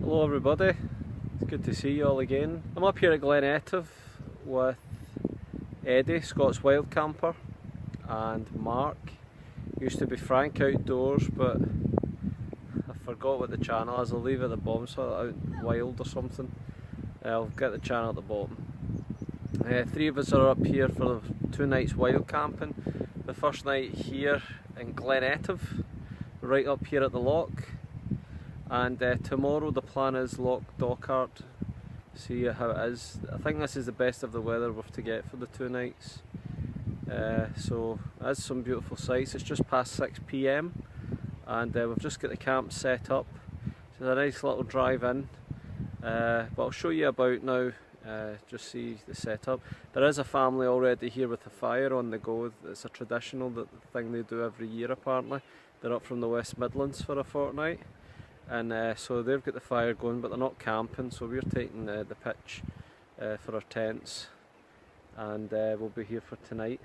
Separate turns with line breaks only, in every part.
Hello everybody, it's good to see you all again. I'm up here at Glen Etive with Eddie, Scots Wild camper, and Mark. Used to be Frank Outdoors, but I forgot what the channel is. I'll leave it at the bottom, so Out Wild or something. I'll get the channel at the bottom. Three of us are up here for 2 nights wild camping. The first night here in Glen Etive, right up here at the loch. And tomorrow the plan is Loch Dockart, see how it is. I think this is the best of the weather we're to get for the 2 nights. So that's some beautiful sights. It's just past 6 PM and we've just got the camp set up. So it's a nice little drive in, but I'll show you about now, just see the setup. There is a family already here with a fire on the go. It's a traditional thing they do every year apparently. They're up from the West Midlands for a fortnight. And so they've got the fire going, but they're not camping, so we're taking the pitch for our tents, and we'll be here for tonight.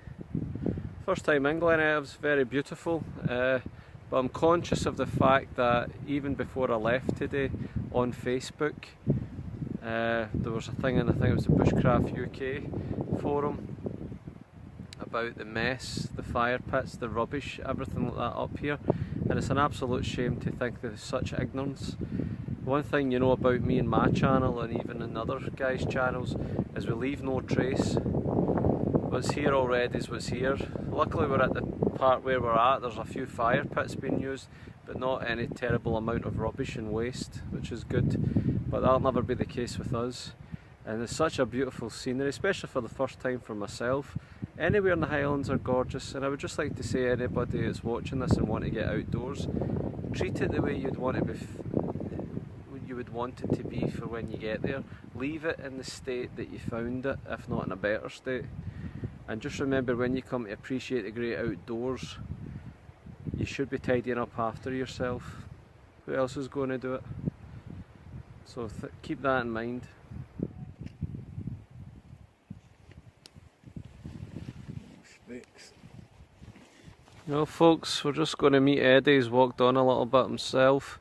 First time in Glen Etive's very beautiful, but I'm conscious of the fact that even before I left today on Facebook, there was a thing, and I think it was the Bushcraft UK forum, about the mess, the fire pits, the rubbish, everything like that up here. And it's an absolute shame to think there's such ignorance. One thing you know about me and my channel, and even in other guys' channels, is we leave no trace. What's here already is what's here. Luckily we're at the part where we're at, there's a few fire pits being used, but not any terrible amount of rubbish and waste, which is good. But that'll never be the case with us. And it's such a beautiful scenery, especially for the first time for myself. Anywhere in the Highlands are gorgeous, and I would just like to say anybody that's watching this and want to get outdoors, treat it the way you'd want it to be for when you get there. Leave it in the state that you found it, if not in a better state. And just remember, when you come to appreciate the great outdoors, you should be tidying up after yourself. Who else is going to do it? So keep that in mind. Well folks, we're just going to meet Eddie. He's walked on a little bit himself.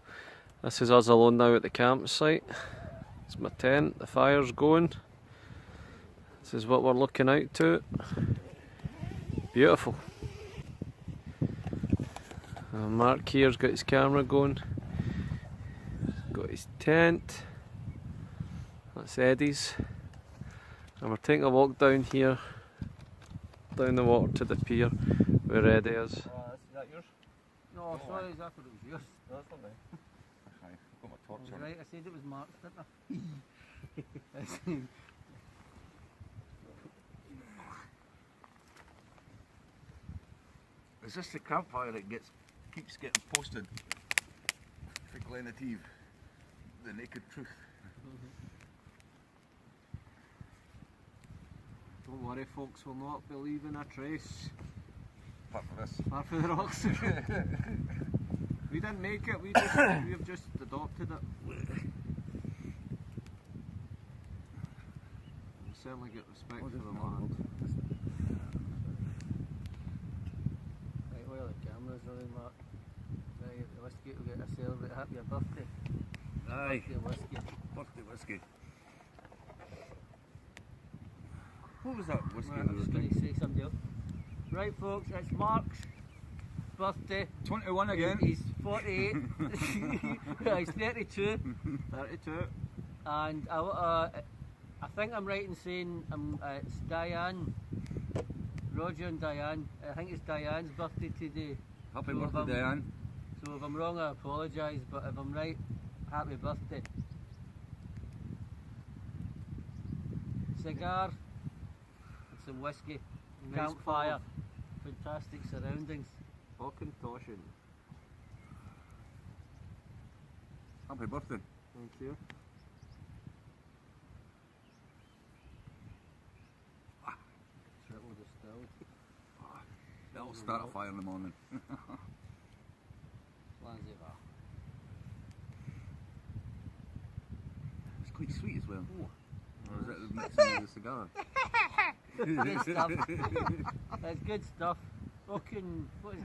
This is us alone now at the campsite. It's my tent, the fire's going. This is what we're looking out to. Beautiful. Mark here's got his camera going. Got his tent. That's Eddie's. And we're taking a walk down here, down the water to the pier. Where Eddie is.
Is that yours? No, sorry, I thought it was yours.
No, that's not mine. I've got my torch on.
Right, I said it was Mark's, didn't I?
Is this the campfire that keeps getting posted for Glen Etive? The naked truth.
Don't worry folks, we'll not be leaving a trace.
Apart from this.
Apart from the rocks. We didn't make it, we've just adopted it. We'll certainly get respect for the land.
Right, while the camera's running, Mark. Right, the whiskey will get a celebrate happy birthday.
Aye.
Birthday whiskey.
Birthday whiskey. What was that whiskey?
Right, I'm just going to say something else. Right folks, it's Mark's birthday.
21 again.
He's 48. He's 32.
32.
And I think I'm right in saying it's Diane. Roger and Diane. I think it's Diane's birthday today.
Happy
So
birthday, Diane.
So if I'm wrong, I apologise, but if I'm right, happy birthday. Cigar and some whiskey.
Nice
Campfire. Fantastic surroundings.
Auchentoshan.
Happy birthday.
Thank you.
Triple distilled.
That'll start a fire in the morning.
Lanzivar.
It's quite sweet as well.
Oh.
Or is it mixing with the cigar?
Good stuff. That's good stuff. What the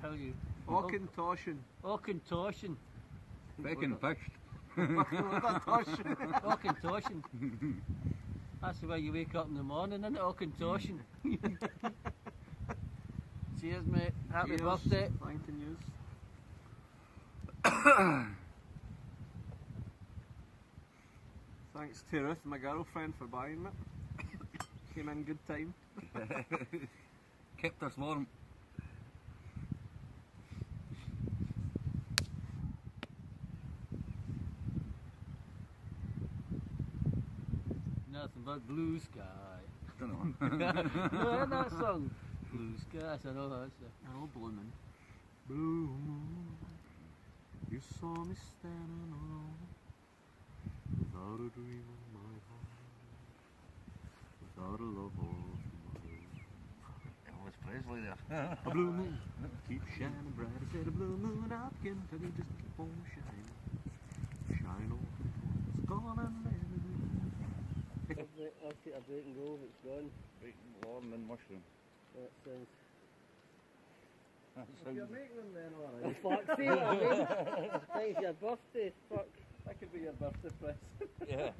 hell you?
Auchentoshan.
Auchentoshan.
Bacon fished.
Auchentoshan. That's the way you wake up in the morning, isn't it? Auchentoshan. Cheers, mate. Happy birthday.
Thank you. Thanks to Ruth, my girlfriend, for buying it. Came in good time.
Kept us warm.
Nothing but blue sky.
I don't know.
No, heard that song? Blue skies, I know that's it.
Oh, blue moon. Blue moon, you saw me standing alone, without a dream in my heart, without a love of my own.
Elvis Presley there.
A blue moon, keep shining bright. I said a blue moon out again, tell you just keep on shining. Shine on, it's gone and then.
I'll take a break and go, it's gone.
Bacon, lawn and mushroom.
That sounds...
If you're making them then, alright.
Fuck, see what I mean? Thanks your birthday, fuck.
That could be your birthday present.
Yeah.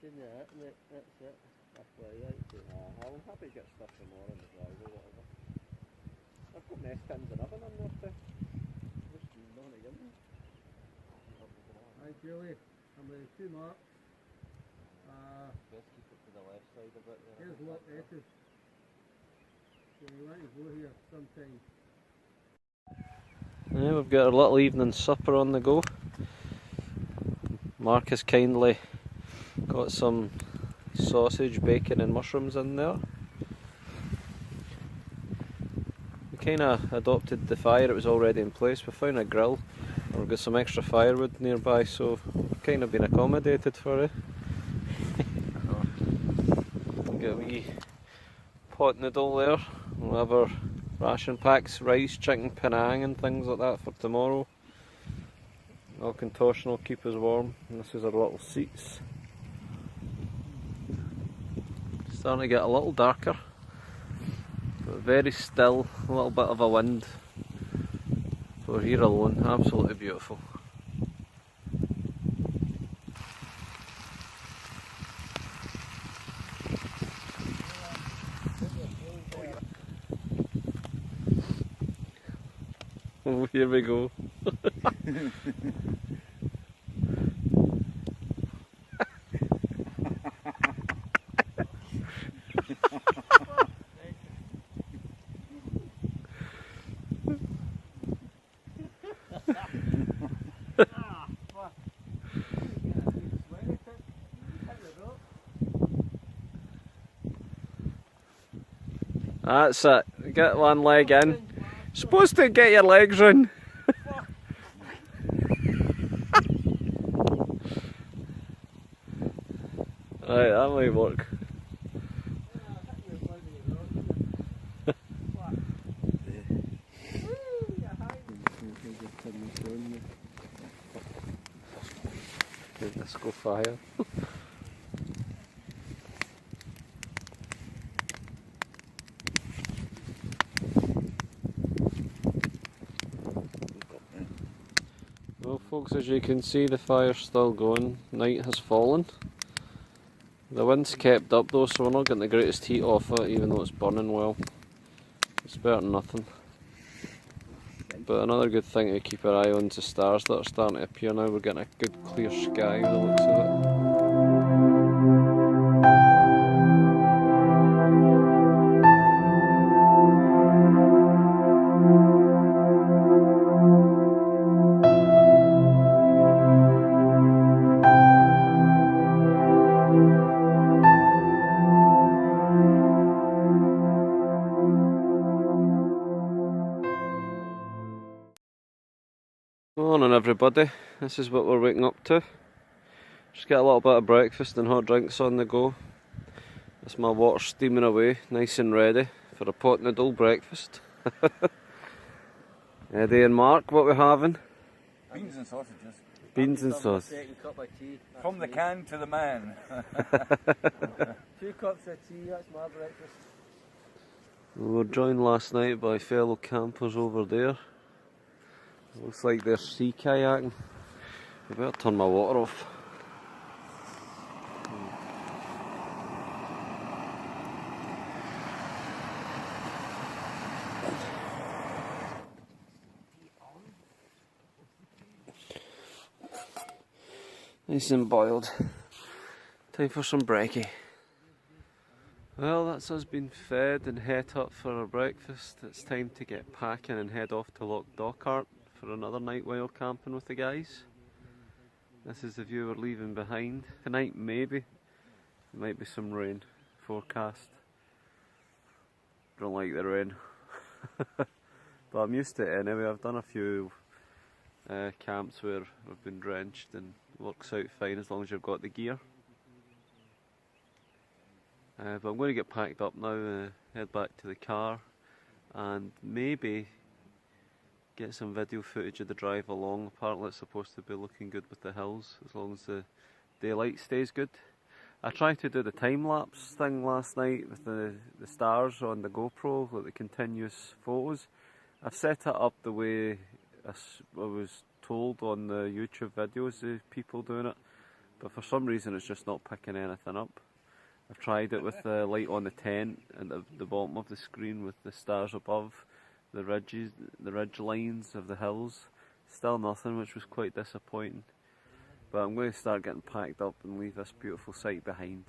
Shouldn't it, mate? That's it. That's what I like to.
I'm happy to get stuff from more in the driveway, whatever. I've got nest tins and oven in there too. Just don't want to give me.
Hi Julie, I'm ready to mark.
Best keep it to the left side a bit there.
Here's what it is. So we want to go here sometime.
Yeah, we've got our little evening supper on the go. Mark has kindly got some sausage, bacon and mushrooms in there. We kind of adopted the fire, it was already in place. We found a grill and we've got some extra firewood nearby, so we've kind of been accommodated for it. Got a wee pot noodle there. We'll have our ration packs, rice, chicken, penang and things like that for tomorrow. Auchentoshan will keep us warm. And this is our little seats. Starting to get a little darker, but very still, a little bit of a wind. So we're here alone, absolutely beautiful. Oh, here we go. That's it. Get one leg in. Supposed to get your legs in. Right, that might work. Let's go fire. Well folks, as you can see, the fire's still going. Night has fallen. The wind's kept up though, so we're not getting the greatest heat off it, even though it's burning well. It's better than nothing. But another good thing to keep our eye on is the stars that are starting to appear now. We're getting a good clear sky by the looks of it. Morning everybody, this is what we're waking up to. Just get a little bit of breakfast and hot drinks on the go. That's my water steaming away, nice and ready for a pot noodle breakfast. Eddie and Mark, what we having?
Beans and sausages.
Beans and sauce.
Second cup of tea.
From the can to the man.
2 cups of tea, that's my breakfast.
We were joined last night by fellow campers over there. Looks like they're sea kayaking. I better turn my water off. Nice and boiled. Time for some brekkie. Well, that's us been fed and het up for our breakfast. It's time to get packing and head off to Loch Dochart for another night wild camping with the guys. This is the view we're leaving behind. Tonight maybe. There might be some rain forecast. Don't like the rain. But I'm used to it anyway. I've done a few camps where I've been drenched and it works out fine as long as you've got the gear. But I'm going to get packed up now, head back to the car and maybe get some video footage of the drive along. Apparently it's supposed to be looking good with the hills as long as the daylight stays good. I tried to do the time-lapse thing last night with the stars on the GoPro, like the continuous photos. I've set it up the way I was told on the YouTube videos of people doing it, but for some reason it's just not picking anything up. I've tried it with the light on the tent and the bottom of the screen with the stars above, the ridges, the ridge lines of the hills. Still nothing, which was quite disappointing. But I'm going to start getting packed up and leave this beautiful sight behind.